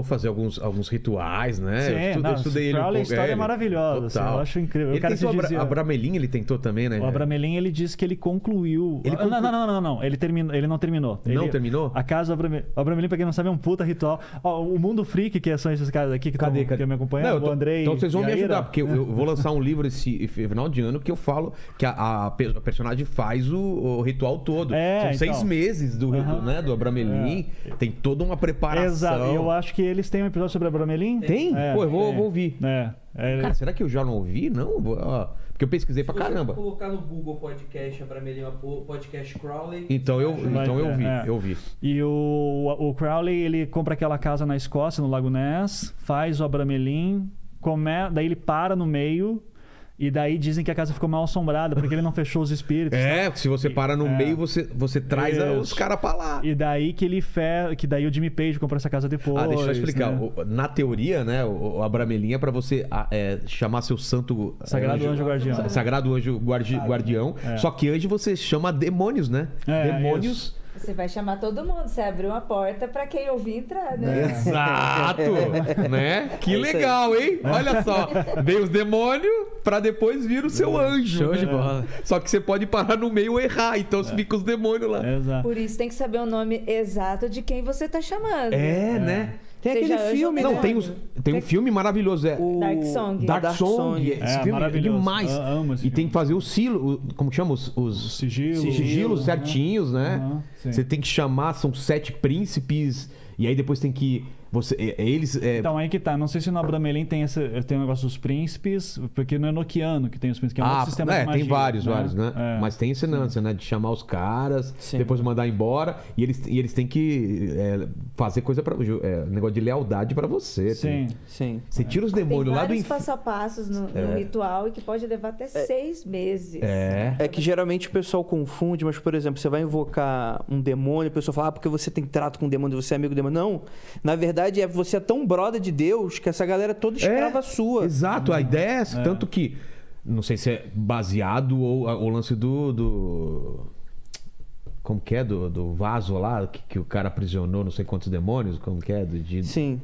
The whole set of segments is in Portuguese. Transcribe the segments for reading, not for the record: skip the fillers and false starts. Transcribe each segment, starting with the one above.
fazer alguns rituais, né? Sim, eu estudei ele um pouco. A história é maravilhosa, assim, eu acho incrível. Ele tentou Abramelin, ele tentou também, né? O Abramelin, ele disse que ele concluiu... Não. Ele não terminou. Não terminou? A casa do Abramelin, pra quem não sabe, é um puta ritual. O Mundo Freak, que são esses caras aqui que me acompanham, o Andrei. Então vocês vão me ajudar, porque eu vou lançar um livro esse final de ano que eu falo que a personagem faz o ritual todo. São 6 meses do Abramelin. Tem toda uma preparação. Exato. Eu acho que eles têm um episódio sobre Abramelin. Tem? Pô, eu vou ouvir. Cara, será que eu já não ouvi? Não? Porque eu pesquisei pra caramba. Se você colocar no Google Podcast Abramelin, Podcast Crowley... Então eu vi. E o Crowley, ele compra aquela casa na Escócia, no Lago Ness, faz o Abramelin, daí ele para no meio... E daí dizem que a casa ficou mal assombrada, porque ele não fechou os espíritos. Se você para no meio, você traz os caras pra lá. E daí que daí o Jimmy Page comprou essa casa depois. Deixa eu explicar. Né? Na teoria, né, o Abramelin é pra você chamar seu santo... Sagrado Anjo Guardião. Sagrado Anjo Guardião. Só que anjo você chama demônios, né? Demônios... Isso. Você vai chamar todo mundo, você abriu uma porta pra quem ouvir entrar, né? Exato! né? Que legal, hein? Olha só. Vem os demônios pra depois vir o seu anjo. Show de bola. Só que você pode parar no meio e errar, então você fica os demônios lá. Exato. Por isso tem que saber o nome exato de quem você tá chamando. Né? Tem aquele filme, Não, tem um filme maravilhoso. Dark Song. Dark Song. Esse filme é maravilhoso. demais. Amo esse e tem que fazer o silo, como que chama? Os sigilos certinhos, né? Você tem que chamar, são 7 príncipes. E aí depois tem que... Então, aí que tá. Não sei se no Abramelin tem o negócio dos príncipes, porque no Enochiano que tem os príncipes, que é um outro sistema de magia. Tem vários, né? Mas tem esse lance, né? De chamar os caras, depois mandar embora, e eles têm que fazer coisa para negócio de lealdade para você. Sim. Você tira os demônios lá do inferno. Tem vários passo a passos no ritual e que pode levar até 6 meses. É que geralmente o pessoal confunde, mas, por exemplo, você vai invocar um demônio, a pessoa fala, porque você tem trato com o demônio, você é amigo do demônio. Não, na verdade, você é tão brother de Deus que essa galera é toda escrava sua. Exato, a ideia é essa. Tanto que, não sei se é baseado ou o lance do como que é? Do vaso lá, que o cara aprisionou não sei quantos demônios, como que é? Sim.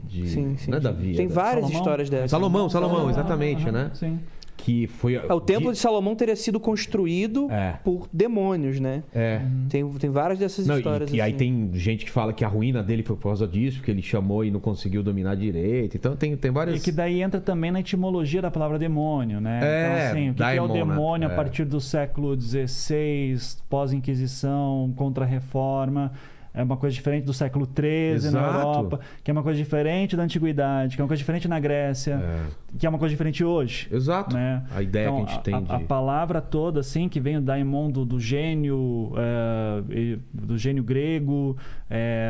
Não é Davi. Tem várias histórias dessas. Salomão, exatamente, né? Sim. Que foi... O templo de Salomão teria sido construído por demônios, né? Tem várias dessas histórias. E aí tem gente que fala que a ruína dele foi por causa disso, porque ele chamou e não conseguiu dominar direito. Então tem várias... E que daí entra também na etimologia da palavra demônio, né? Então, assim, o que é o demônio a partir do século XVI, pós-Inquisição, contra-reforma... É uma coisa diferente do século XIII na Europa, que é uma coisa diferente da Antiguidade, que é uma coisa diferente na Grécia, que é uma coisa diferente hoje. Exato. Né? A ideia então, que a gente tem de... A palavra toda, assim, que vem do daimon, do gênio grego,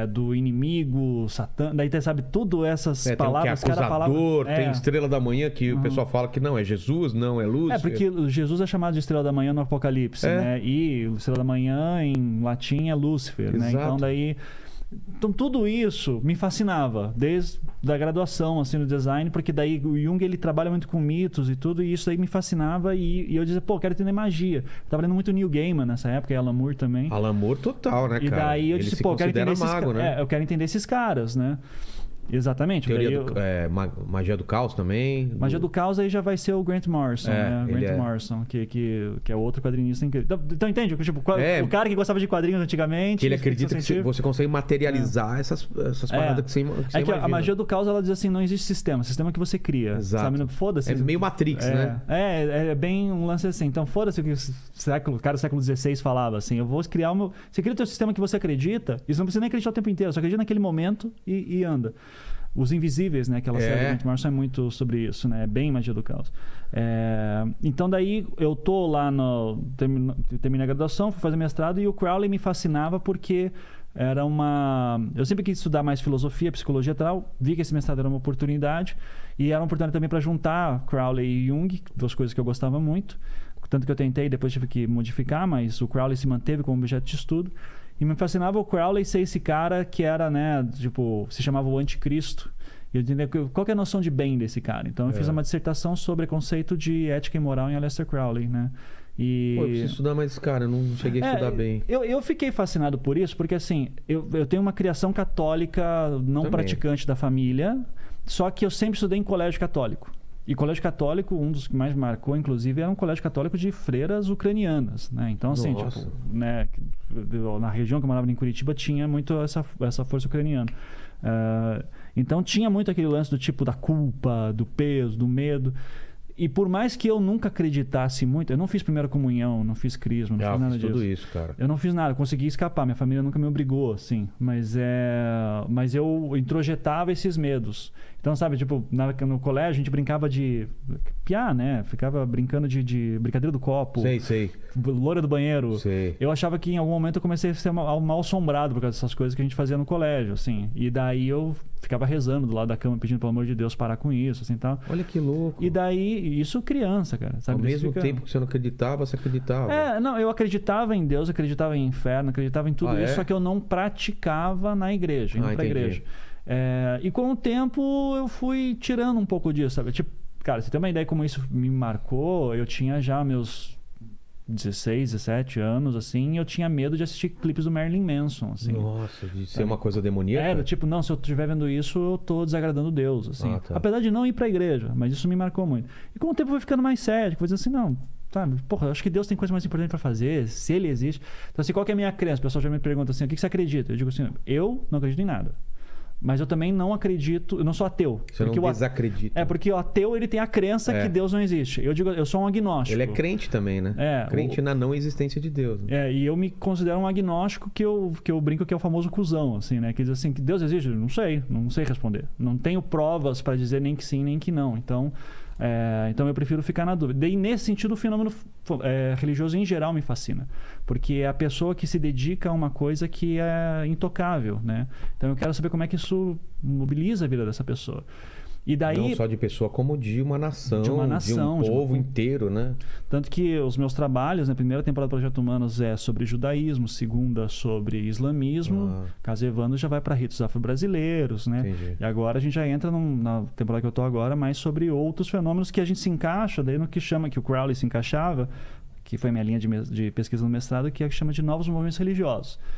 do inimigo, Satã, daí você sabe tudo essas palavras. Tem acusador, tem estrela da manhã, que o pessoal fala que não, é Jesus, não, é Lúcifer. Porque Jesus é chamado de estrela da manhã no Apocalipse, né? E estrela da manhã em latim é Lúcifer, né? Então daí... Então tudo isso me fascinava desde a graduação assim no design, porque daí o Jung ele trabalha muito com mitos e tudo, e isso aí me fascinava, e eu dizia, quero entender magia. Eu tava lendo muito Neil Gaiman nessa época, e Alan Moore também. Alan Moore total, né, cara? E daí eu ele disse, quero entender mago, né? eu quero entender esses caras, né? Exatamente. Teoria Magia do Caos também. Magia do Caos aí já vai ser o Grant Morrison, né? Grant Morrison, que é outro quadrinista incrível. Então entende? Tipo, o cara que gostava de quadrinhos antigamente... Que ele acredita que você consegue materializar essas paradas que você imagina. A magia do caos, ela diz assim, não existe sistema. Sistema que você cria. Exato. Sabe? Foda-se. É meio Matrix, né? É bem um lance assim. Então foda-se o que o cara do século XVI falava, assim. Eu vou criar o meu... Você cria o teu sistema que você acredita, e você não precisa nem acreditar o tempo inteiro. Só acredita naquele momento e anda. Os Invisíveis, né? Aquela série do Grant Morrison é muito sobre isso, né? É bem magia do caos. Então daí eu tô lá terminei a graduação, fui fazer mestrado, e o Crowley me fascinava porque era eu sempre quis estudar mais filosofia, psicologia e tal, vi que esse mestrado era uma oportunidade, e era uma oportunidade também para juntar Crowley e Jung, duas coisas que eu gostava muito, tanto que eu tentei, depois tive que modificar, mas o Crowley se manteve como objeto de estudo. E me fascinava o Crowley ser esse cara que era, né, tipo, se chamava o anticristo. E eu entendi qual que é a noção de bem desse cara. Então eu fiz uma dissertação sobre conceito de ética e moral em Aleister Crowley, né? E... Pô, eu preciso estudar mais, cara, eu não cheguei a estudar bem. Eu fiquei fascinado por isso, porque assim, eu tenho uma criação católica não Também. praticante da família, só que eu sempre estudei em colégio católico. E colégio católico, um dos que mais me marcou, inclusive, era um colégio católico de freiras ucranianas, né? Então, assim, Nossa. tipo, né, na região que eu morava em Curitiba, tinha muito essa força ucraniana. Então, tinha muito aquele lance do tipo da culpa, do peso, do medo. E por mais que eu nunca acreditasse muito, eu não fiz primeira comunhão, não fiz crisma, não fiz nada Fiz disso. tudo isso, cara. Eu não fiz nada, eu consegui escapar. Minha família nunca me obrigou, assim. Mas eu introjetava esses medos. Então, sabe, tipo, no colégio a gente brincava de piar, né? Ficava brincando de brincadeira do copo. Sei. Loira do banheiro. Sei. Eu achava que em algum momento eu comecei a ser mal assombrado por causa dessas coisas que a gente fazia no colégio, assim. E daí eu ficava rezando do lado da cama, pedindo pelo amor de Deus parar com isso, assim, tal. Olha que louco. E daí, isso criança, cara. Sabe? Ao mesmo Fica- tempo que você não acreditava, você acreditava. Não, eu acreditava em Deus, acreditava em inferno, acreditava em tudo Ah, isso, é? só que eu não praticava na igreja, indo pra entendi. igreja. E com o tempo eu fui tirando um pouco disso, sabe? Tipo, cara, você tem uma ideia como isso me marcou? Eu tinha já meus 16, 17 anos, assim, e eu tinha medo de assistir clipes do Marilyn Manson, assim. Nossa, de ser uma coisa demoníaca? Era tipo, não, se eu estiver vendo isso, eu tô desagradando Deus, assim. Ah, tá. Apesar de não ir pra igreja, mas isso me marcou muito. E com o tempo eu fui ficando mais sério, fui dizendo assim, não, sabe, porra, eu acho que Deus tem coisa mais importante pra fazer, se ele existe. Então, assim, qual que é a minha crença? O pessoal já me pergunta assim, o que você acredita? Eu digo assim, eu não acredito em nada. Mas eu também não acredito, eu não sou ateu. Você não desacredita. Porque o ateu, ele tem a crença que Deus não existe. Eu digo, eu sou um agnóstico. Ele é crente também, né? Crente na não existência de Deus. Né? E eu me considero um agnóstico que eu brinco que é o famoso cuzão, assim, né? Que diz assim, que Deus existe? Não sei responder. Não tenho provas para dizer nem que sim, nem que não. Então eu prefiro ficar na dúvida. E nesse sentido, o fenômeno religioso em geral me fascina. Porque é a pessoa que se dedica a uma coisa que é intocável, né? Então eu quero saber como é que isso mobiliza a vida dessa pessoa. E daí, não só de pessoa, como de uma nação, de um povo inteiro, né? Tanto que os meus trabalhos, na primeira temporada do Projeto Humanos é sobre judaísmo, segunda sobre islamismo, Casa Evandro já vai para ritos afro-brasileiros, né? Entendi. E agora a gente já entra na temporada que eu tô agora, mais sobre outros fenômenos que a gente se encaixa, daí no que chama, que o Crowley se encaixava, que foi minha linha de pesquisa no mestrado, que é o que chama de novos movimentos religiosos.